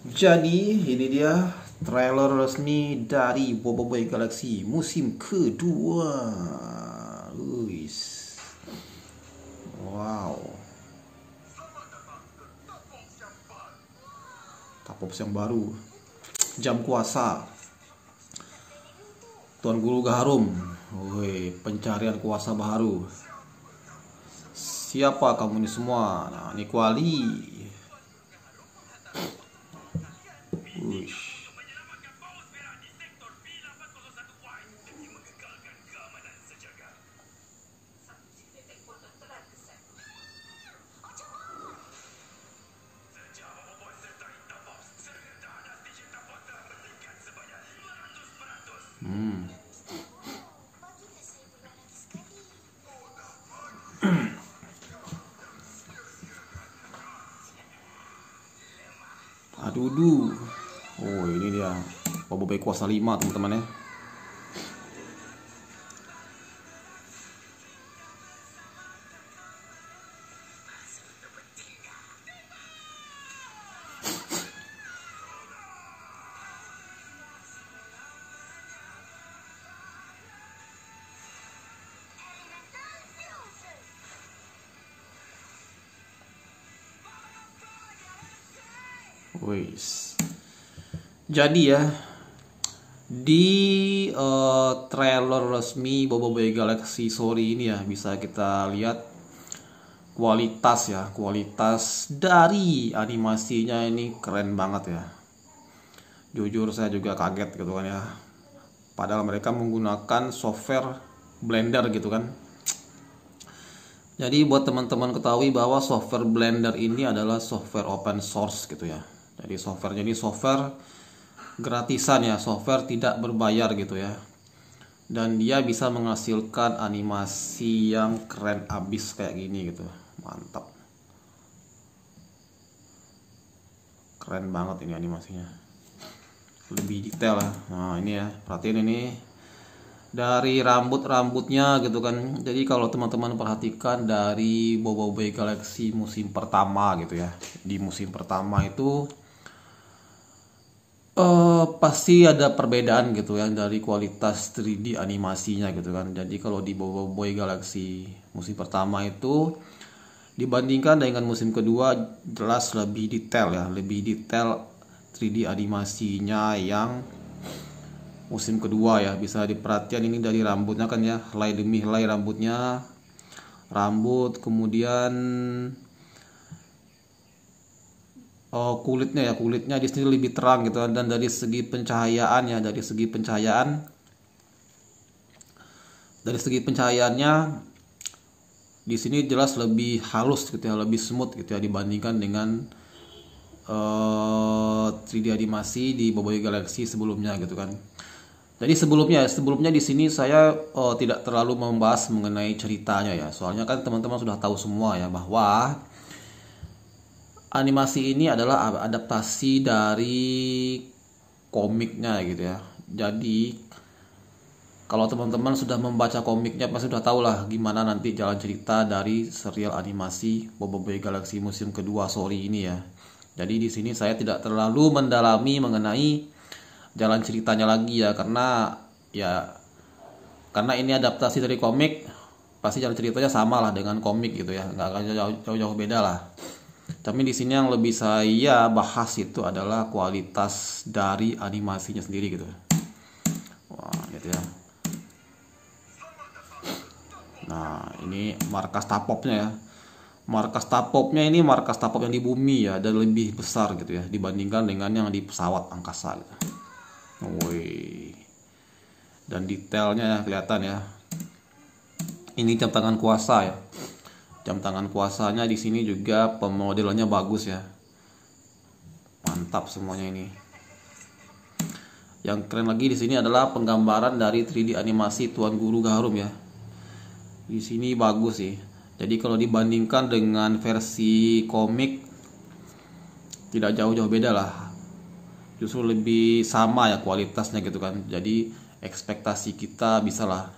Jadi ini dia trailer resmi dari Boboiboy Galaxy musim kedua. Uis. Wow. Tapops yang baru. Jam kuasa. Tuan Guru Gaharum. Woi, pencarian kuasa baru. Siapa kamu ini semua? Nah, ini Kuali. Uish. Aduh. Oh, ini dia. Boboiboy kuasa 5, teman-teman ya. Wis. Jadi ya, di trailer resmi Boboiboy Galaxy Story ini ya bisa kita lihat kualitas dari animasinya ini keren banget ya. Jujur saya juga kaget gitu kan ya. Padahal mereka menggunakan software Blender gitu kan. Jadi buat teman-teman ketahui bahwa software Blender ini adalah software open source gitu ya. Jadi softwarenya ini software gratisan ya, software tidak berbayar gitu ya. Dan dia bisa menghasilkan animasi yang keren abis kayak gini gitu. Mantap. Keren banget ini animasinya. Lebih detail ya. Nah, ini ya, perhatiin ini. Dari rambutnya gitu kan. Jadi kalau teman-teman perhatikan dari Boboiboy Galaxy musim pertama gitu ya. Di musim pertama itu pasti ada perbedaan gitu ya dari kualitas 3D animasinya gitu kan. Jadi kalau di Boboiboy Galaxy musim pertama itu dibandingkan dengan musim kedua jelas lebih detail ya, lebih detail 3D animasinya yang musim kedua ya. Bisa diperhatikan ini dari rambutnya kan ya, helai demi helai rambutnya, kemudian kulitnya di sini lebih terang gitu. Dan dari segi pencahayaan ya, dari segi pencahayaannya di sini jelas lebih halus gitu ya, lebih smooth gitu ya dibandingkan dengan 3D animasi di Boboiboy Galaxy sebelumnya gitu kan. Jadi sebelumnya di sini saya tidak terlalu membahas mengenai ceritanya ya. Soalnya kan teman-teman sudah tahu semua ya bahwa animasi ini adalah adaptasi dari komiknya gitu ya. Jadi kalau teman-teman sudah membaca komiknya pasti sudah tahu lah gimana nanti jalan cerita dari serial animasi Boboiboy Galaxy musim kedua Story ini ya. Jadi di sini saya tidak terlalu mendalami mengenai jalan ceritanya lagi ya, karena ini adaptasi dari komik, pasti jalan ceritanya sama lah dengan komik gitu ya, nggak akan jauh-jauh beda lah. Tapi di sini yang lebih saya bahas itu adalah kualitas dari animasinya sendiri gitu. Wah, gitu ya. Nah, ini markas tapopnya ya. Markas tapopnya ini markas tapop yang di bumi ya, dan lebih besar gitu ya dibandingkan dengan yang di pesawat angkasa gitu. Woi. Dan detailnya ya kelihatan ya. Ini jam tangan kuasa ya. Jam tangan kuasanya di sini juga pemodelannya bagus ya. Mantap semuanya ini. Yang keren lagi di sini adalah penggambaran dari 3D animasi Tuan Guru Gaharum ya. Di sini bagus sih. Jadi kalau dibandingkan dengan versi komik tidak jauh-jauh beda lah. Justru lebih sama ya kualitasnya gitu kan. Jadi ekspektasi kita bisalah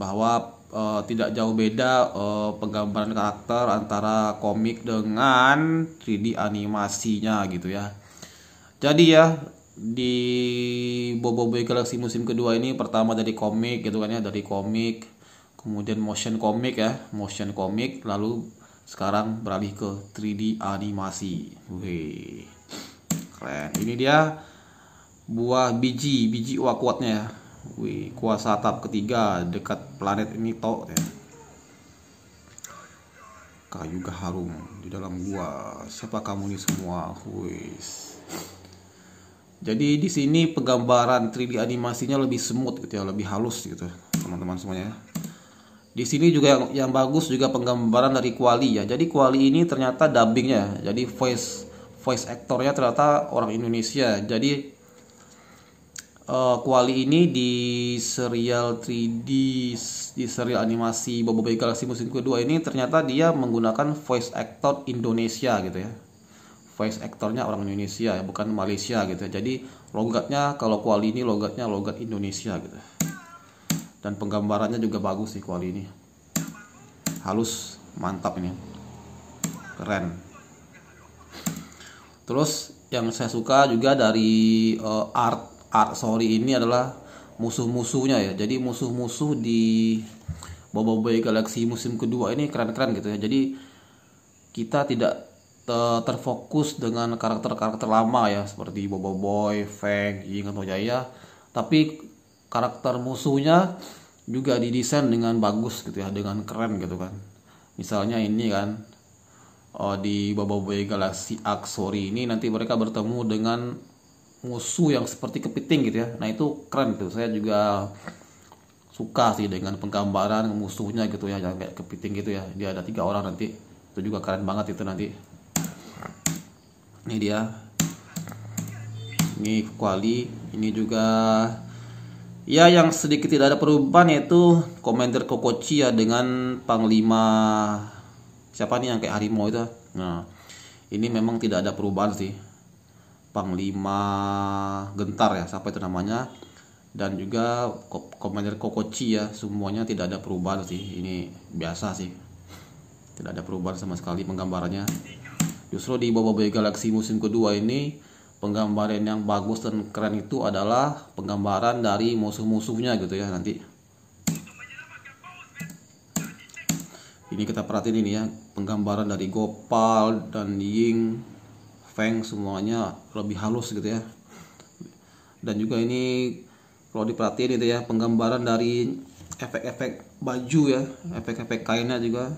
bahwa tidak jauh beda penggambaran karakter antara komik dengan 3D animasinya gitu ya. Jadi ya di Boboiboy Galaxy musim kedua ini pertama dari komik gitu kan ya, dari komik, kemudian motion komik, lalu sekarang beralih ke 3D animasi. Wih, keren. Ini dia buah biji kuatnya ya. Wih, kuasa tahap ketiga dekat planet ini tok ya. Kayu harum di dalam gua. Siapa kamu nih semua? Wih. Jadi di sini penggambaran 3D animasinya lebih smooth gitu ya, lebih halus gitu teman-teman semuanya. Di sini juga yang bagus juga penggambaran dari Kuali ya. Jadi Kuali ini ternyata dubbingnya, jadi voice actornya ternyata orang Indonesia. Jadi Kuali ini di serial 3D, di serial animasi Boboiboy Galaxy musim kedua ini ternyata dia menggunakan voice actor Indonesia gitu ya. Voice actornya orang Indonesia ya, bukan Malaysia gitu ya. Jadi logatnya kalau Kuali ini logat Indonesia gitu. Dan penggambarannya juga bagus sih Kuali ini. Halus, mantap ini. Keren. Terus yang saya suka juga dari art story ini adalah musuh-musuhnya ya. Jadi musuh-musuh di Boboiboy Galaxy musim kedua ini keren-keren gitu ya. Jadi kita tidak terfokus dengan karakter-karakter lama ya, seperti Boboiboy, Feng, Ying atau Jaya, tapi karakter musuhnya juga didesain dengan bagus gitu ya, dengan keren gitu kan. Misalnya ini kan di Boboiboy Galaxy Arc Story ini nanti mereka bertemu dengan musuh yang seperti kepiting gitu ya. Nah itu keren tuh, saya juga suka sih dengan penggambaran musuhnya gitu ya, yang kayak kepiting gitu ya. Dia ada 3 orang nanti, itu juga keren banget itu nanti. Ini dia, ini Kuali, ini juga ya yang sedikit tidak ada perubahan yaitu Commander Kokochi ya, dengan Panglima siapa nih yang kayak harimau itu. Nah ini memang tidak ada perubahan sih, Panglima Gentar ya, siapa itu namanya, dan juga Commander Kokochi ya, semuanya tidak ada perubahan sih. Ini biasa sih, tidak ada perubahan sama sekali penggambarannya. Justru di Boboiboy Galaxy musim kedua ini penggambaran yang bagus dan keren itu adalah penggambaran dari musuh-musuhnya gitu ya nanti. Ini kita perhatiin ini ya, penggambaran dari Gopal dan Ying, Feng semuanya lebih halus gitu ya. Dan juga ini kalau diperhatiin itu ya, penggambaran dari efek-efek baju ya, efek-efek kainnya juga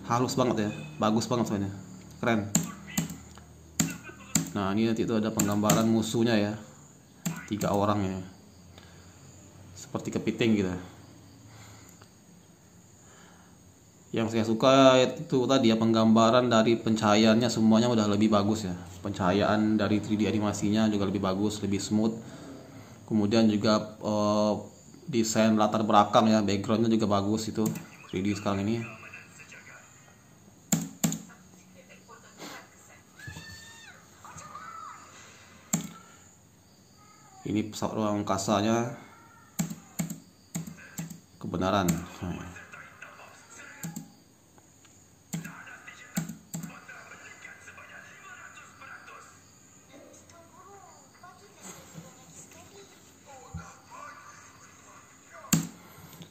halus banget ya, bagus banget soalnya, keren. Nah ini nanti itu ada penggambaran musuhnya ya, 3 orang ya, seperti kepiting gitu. Yang saya suka itu tadi ya, penggambaran dari pencahayaannya semuanya udah lebih bagus ya. Pencahayaan dari 3D animasinya juga lebih bagus, lebih smooth. Kemudian juga desain latar belakang ya, backgroundnya juga bagus itu 3D sekarang ini. Ini pesawat ruang angkasanya kebenaran.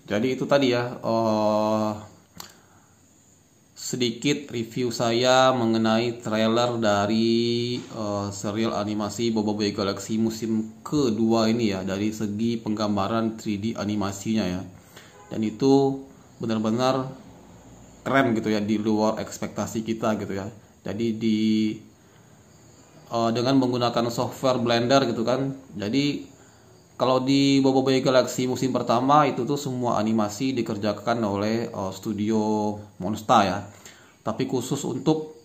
Jadi itu tadi ya, sedikit review saya mengenai trailer dari serial animasi Boboiboy Galaxy musim kedua ini ya, dari segi penggambaran 3D animasinya ya. Dan itu benar-benar keren gitu ya, di luar ekspektasi kita gitu ya. Jadi dengan menggunakan software Blender gitu kan. Jadi kalau di Boboiboy Galaxy musim pertama itu tuh semua animasi dikerjakan oleh studio Monster ya. Tapi khusus untuk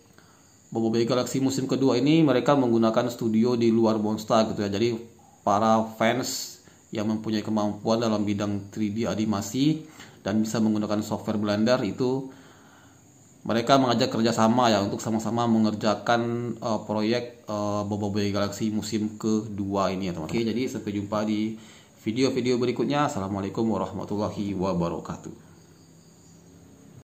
Boboiboy Galaxy musim kedua ini mereka menggunakan studio di luar Monster gitu ya. Jadi para fans yang mempunyai kemampuan dalam bidang 3D animasi dan bisa menggunakan software Blender itu, mereka mengajak kerjasama ya untuk sama-sama mengerjakan proyek Boboiboy Galaxy musim kedua ini ya teman-teman. Oke, jadi sampai jumpa di video-video berikutnya. Assalamualaikum warahmatullahi wabarakatuh.